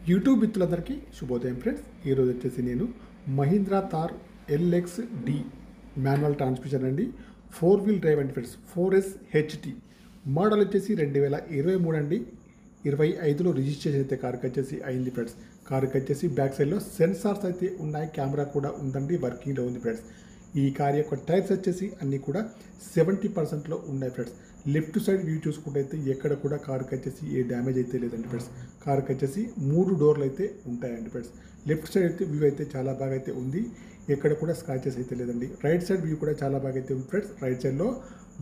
YouTube మిత్రులందరికీ శుభోదయం friends. ఈరోజు వచ్చేసి నేను Mahindra Thar LX D manual transmission అండి, 4-wheel డ్రైవ్ అండి ఫ్రెండ్స్. 4S HT మోడల్ వచ్చేసి 2023 అండి. 25లో రిజిస్ట్రేషన్ అయితే కారుకి వచ్చేసి అయింది ఫ్రెండ్స్. కారుకి వచ్చేసి బ్యాక్ సైడ్లో సెన్సార్స్ అయితే ఉన్నాయి, కెమెరా కూడా ఉందండి, వర్కింగ్లో ఉంది ఫ్రెండ్స్. ఈ కార్ యొక్క టైర్స్ వచ్చేసి అన్నీ కూడా 70%లో ఉన్నాయి ఫ్రెండ్స్. లెఫ్ట్ సైడ్ వ్యూ చూసుకుంటే అయితే ఎక్కడ కూడా కారుకి వచ్చేసి ఏ డ్యామేజ్ అయితే లేదండి ఫ్రెండ్స్. కారుకి వచ్చేసి 3 డోర్లు అయితే ఉంటాయండి ఫ్రెండ్స్. లెఫ్ట్ సైడ్ అయితే వ్యూ అయితే చాలా బాగా అయితే ఉంది, ఎక్కడ కూడా స్క్రాచెస్ అయితే లేదండి. రైట్ సైడ్ వ్యూ కూడా చాలా బాగా అయితే ఉంది ఫ్రెండ్స్. రైట్ సైడ్లో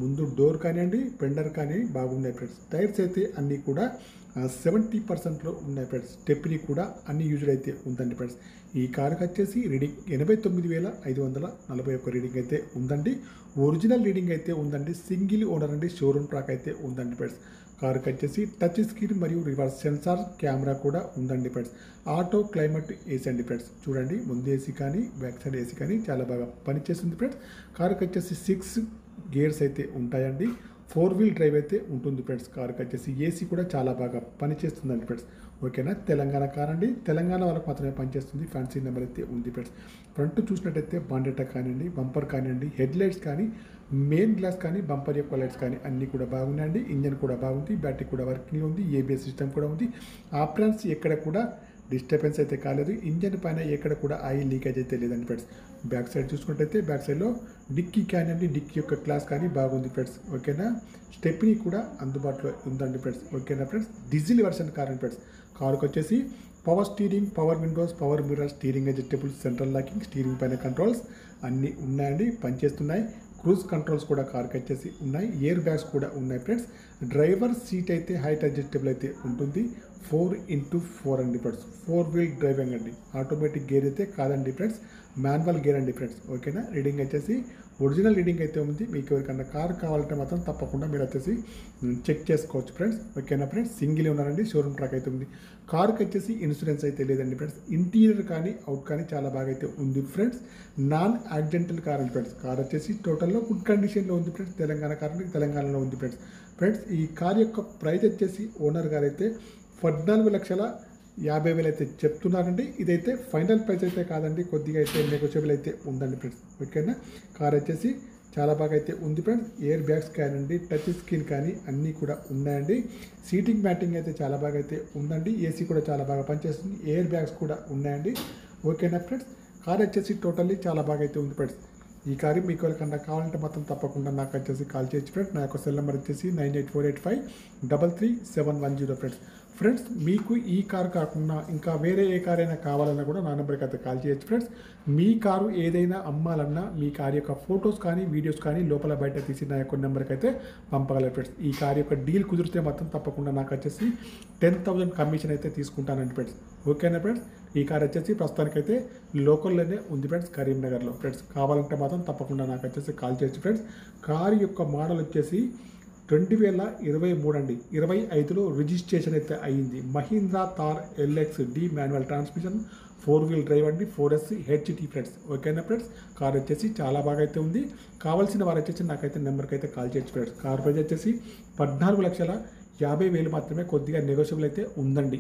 ముందు డోర్ కానివ్వండి, ఫెండర్ కానీ బాగున్నాయి ఫ్రెండ్స్. టైర్స్ అయితే అన్నీ కూడా 70%లో ఉన్నాయి ఫ్రెండ్స్. స్టెప్ని కూడా అన్ని యూజ్డ్ అయితే ఉందండి ఫ్రెండ్స్. ఈ కారుకి వచ్చేసి రీడింగ్ 89,541 రీడింగ్ అయితే ఉందండి. ఒరిజినల్ రీడింగ్ అయితే ఉందండి. సింగిల్ ఓనర్ అండి, షోరూమ్ ట్రాక్ అయితే ఉందండి ఫ్రెండ్స్. కారుకి వచ్చేసి టచ్ స్క్రీన్ మరియు రివర్స్ సెన్సార్ కెమెరా కూడా ఉందండి ఫ్రెండ్స్. ఆటో క్లైమేట్ ఏసీ అండి ఫ్రెండ్స్. చూడండి, ముందు ఏసీ కానీ బ్యాక్ సైడ్ ఏసీ కానీ చాలా బాగా పనిచేస్తుంది ఫ్రెండ్స్. కారుకి వచ్చేసి 6 గేర్స్ అయితే ఉంటాయండి. 4-wheel డ్రైవ్ అయితే ఉంటుంది ఫ్రెండ్స్. కారుకి వచ్చేసి ఏసీ కూడా చాలా బాగా పనిచేస్తుందండి ఫ్రెండ్స్. ఓకేనా, తెలంగాణ కార్ అండి, తెలంగాణ వాళ్ళకి మాత్రమే పనిచేస్తుంది. ఫ్యాన్సీ నెంబర్ అయితే ఉంది ఫ్రెండ్స్. ఫ్రంట్ చూసినట్టయితే బాండెటా కానివ్వండి, బంపర్ కానివ్వండి, హెడ్ లైట్స్ కానీ, మెయిన్ గ్లాస్ కానీ, బంపర్ యొక్క లైట్స్ కానీ అన్నీ కూడా బాగున్నాయండి. ఇంజన్ కూడా బాగుంది, బ్యాటరీ కూడా వర్కింగ్లో ఉంది, ఏబిఎస్ సిస్టమ్ కూడా ఉంది. ఆప్రాన్స్ ఎక్కడ కూడా డిస్టర్బెన్స్ అయితే కాలేదు. ఇంజన్ పైన ఎక్కడ కూడా ఆయిల్ లీకేజ్ అయితే లేదండి ఫ్రెండ్స్. బ్యాక్ సైడ్ చూసుకుంటే బ్యాక్ సైడ్లో డిక్కీ కానివ్వండి, డిక్కీ యొక్క క్లాస్ కానీ బాగుంది ఫ్రెండ్స్. ఓకేనా, స్టెప్ని కూడా అందుబాటులో ఉందండి ఫ్రెండ్స్. ఓకేనా ఫ్రెండ్స్, డీజిల్ వర్షన్ కార్ అండి ఫ్రెండ్స్. కారుకి వచ్చేసి power steering, power Windows, power mirror, steering adjustable, central locking, steering పైన కంట్రోల్స్ అన్నీ ఉన్నాయండి, పనిచేస్తున్నాయి. క్రూజ్ కంట్రోల్స్ కూడా కార్కి వచ్చేసి ఉన్నాయి. ఎయిర్ బ్యాగ్స్ కూడా ఉన్నాయి ఫ్రెండ్స్. డ్రైవర్ సీట్ అయితే హైట్ అడ్జస్టబుల్ అయితే ఉంటుంది. 4x4 అండి ఫ్రెండ్స్. 4-wheel డ్రైవింగ్ అండి. ఆటోమేటిక్ గేర్ అయితే కాదండి ఫ్రెండ్స్, మాన్యువల్ గేర్ అండి ఫ్రెండ్స్. ఓకేనా, రీడింగ్ వచ్చేసి ఒరిజినల్ రీడింగ్ అయితే ఉంది. మీకు ఎవరికన్నా కార్ కావాలంటే మాత్రం తప్పకుండా మీరు వచ్చేసి చెక్ చేసుకోవచ్చు ఫ్రెండ్స్. ఓకేనా ఫ్రెండ్స్, సింగిల్ ఉన్నారండి, షోరూమ్ ట్రాక్ అయితే ఉంది. కార్కి వచ్చేసి ఇన్సూరెన్స్ అయితే లేదండి ఫ్రెండ్స్. ఇంటీరియర్ కానీ అవుట్ కానీ చాలా బాగా అయితే ఉంది ఫ్రెండ్స్. నాన్ యాక్సిడెంటల్ కార్ అండి ఫ్రెండ్స్. కార్ వచ్చేసి టోటల్లో గుడ్ కండిషన్లో ఉంది ఫ్రెండ్స్. తెలంగాణ కార్ అంటే తెలంగాణలో ఉంది ఫ్రెండ్స్. ఫ్రెండ్స్, ఈ కార్ యొక్క ప్రైస్ వచ్చేసి ఓనర్ గారు అయితే 14,50,000 అయితే చెప్తున్నారండి. ఇదైతే ఫైనల్ ప్రైస్ అయితే కాదండి, కొద్దిగా అయితే నెగోషియబుల్ అయితే ఉందండి ఫ్రెండ్స్. ఓకేనా, కార్ వచ్చేసి చాలా బాగా అయితే ఉంది ఫ్రెండ్స్. ఎయిర్ బ్యాగ్స్ కానివ్వండి, టచ్ స్క్రీన్ కానీ అన్నీ కూడా ఉన్నాయండి. సీటింగ్ మ్యాటింగ్ అయితే చాలా బాగా అయితే ఉందండి. ఏసీ కూడా చాలా బాగా పనిచేస్తుంది. ఎయిర్ బ్యాగ్స్ కూడా ఉన్నాయండి. ఓకేనా ఫ్రెండ్స్, కార్ వచ్చేసి టోటల్లీ చాలా బాగా అయితే ఉంది ఫ్రెండ్స్. ఈ కారు మీకు ఎవరికన్నా కావాలంటే మాత్రం తప్పకుండా నాకు వచ్చేసి కాల్ చేయొచ్చు ఫ్రెండ్స్. నా యొక్క సెల్ నెంబర్ వచ్చేసి 9848533710 ఫ్రెండ్స్. ఫ్రెండ్స్, మీకు ఈ కారు కాకుండా ఇంకా వేరే ఏ కార్ అయినా కావాలన్నా కూడా నా నెంబర్కి అయితే కాల్ చేయొచ్చు ఫ్రెండ్స్. మీ కారు ఏదైనా అమ్మాలన్నా మీ కారు యొక్క ఫొటోస్ కానీ వీడియోస్ కానీ లోపల బయట తీసి నా యొక్క నెంబర్కి అయితే పంపగలరు ఫ్రెండ్స్. ఈ కారు యొక్క డీల్ కుదిరితే మాత్రం తప్పకుండా నాకు వచ్చేసి 10,000 కమిషన్ అయితే తీసుకుంటానండి ఫ్రెండ్స్. ఓకేనా ఫ్రెండ్స్, ఈ కార్ వచ్చేసి ప్రస్తుతానికైతే లోకల్లోనే ఉంది ఫ్రెండ్స్, కరీంనగర్లో ఫ్రెండ్స్. కావాలంటే మాత్రం తప్పకుండా నాకు వచ్చేసి కాల్ చేయొచ్చు ఫ్రెండ్స్. కారు యొక్క మోడల్ వచ్చేసి 2023 అండి. 25లో రిజిస్ట్రేషన్ అయితే అయ్యింది. Mahindra Thar LX D manual transmission, 4-wheel drive అండి, 4S HT ఫ్రెండ్స్. ఓకేనా ఫ్రెండ్స్, కార్ వచ్చేసి చాలా బాగా అయితే ఉంది. కావాల్సిన వారు వచ్చేసి నాకైతే నెంబర్కి అయితే కాల్ చేయొచ్చు ఫ్రెండ్స్. కార్ ప్రైస్ వచ్చేసి 14,50,000 మాత్రమే, కొద్దిగా నెగోషియబుల్ అయితే ఉందండి.